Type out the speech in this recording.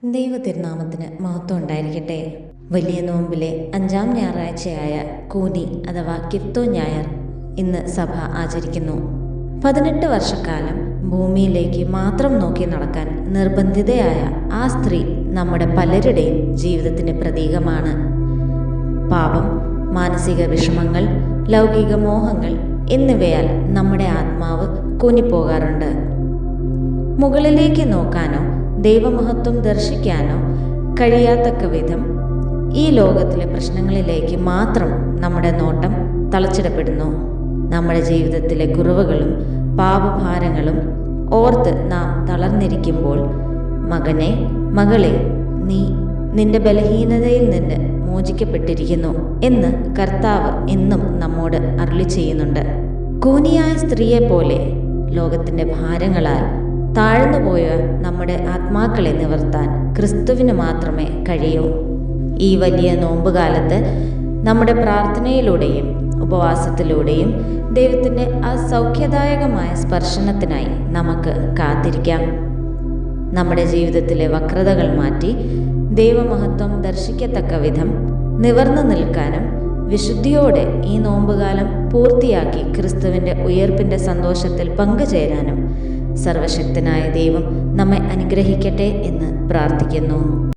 ദൈവതിരുനാമത്തിന് മഹത്വം ഉണ്ടായിരിക്കട്ടെ. വലിയ നോമ്പിലെ 5-ാം ഞായറാഴ്ചയായ കൂനി അഥവാ കിർത്തോ ഞായർ ഇന്ന് സഭ ആചരിക്കുന്നു. 18 വർഷക്കാലം ഭൂമിയിലേക്ക് മാത്രം നോക്കി നടക്കാൻ നിർബന്ധിതയായ ആ സ്ത്രീ നമ്മുടെ പലരുടെയും ജീവിതത്തിന് പ്രതീകമാണ്. പാപം, മാനസിക വിഷമങ്ങൾ, ലൗകിക മോഹങ്ങൾ എന്നിവയാൽ നമ്മുടെ ആത്മാവ് കൂനിപ്പോകാറുണ്ട്. മുകളിലേക്ക് നോക്കാനോ ദൈവമഹത്വം ദർശിക്കാനോ കഴിയാത്തക്ക വിധം ഈ ലോകത്തിലെ പ്രശ്നങ്ങളിലേക്ക് മാത്രം നമ്മുടെ നോട്ടം തളച്ചിടപ്പെടുന്നു. നമ്മുടെ ജീവിതത്തിലെ കുറവുകളും പാപഭാരങ്ങളും ഓർത്ത് നാം തളർന്നിരിക്കുമ്പോൾ, മകനെ, മകളെ, നീ നിന്റെ ബലഹീനതയിൽ നിന്ന് മോചിക്കപ്പെട്ടിരിക്കുന്നു എന്ന് കർത്താവ് എന്നും നമ്മോട് അരുളി ചെയ്യുന്നുണ്ട്. കൂനിയായ സ്ത്രീയെപ്പോലെ ലോകത്തിൻ്റെ ഭാരങ്ങളാൽ താഴ്ന്നുപോയ നമ്മുടെ ആത്മാക്കളെ നിവർത്താൻ ക്രിസ്തുവിന് മാത്രമേ കഴിയൂ. ഈ വലിയ നോമ്പുകാലത്ത് നമ്മുടെ പ്രാർത്ഥനയിലൂടെയും ഉപവാസത്തിലൂടെയും ദൈവത്തിൻ്റെ ആ സൗഖ്യദായകമായ സ്പർശനത്തിനായി നമുക്ക് കാത്തിരിക്കാം. നമ്മുടെ ജീവിതത്തിലെ വക്രതകൾ മാറ്റി ദൈവമഹത്വം ദർശിക്കത്തക്ക വിധം നിവർന്നു നിൽക്കാനും വിശുദ്ധിയോടെ ഈ നോമ്പുകാലം പൂർത്തിയാക്കി ക്രിസ്തുവിൻ്റെ ഉയർപ്പിൻ്റെ സന്തോഷത്തിൽ പങ്കുചേരാനും സർവശക്തനായ ദൈവം നമ്മെ അനുഗ്രഹിക്കട്ടെ എന്ന് പ്രാർത്ഥിക്കുന്നു.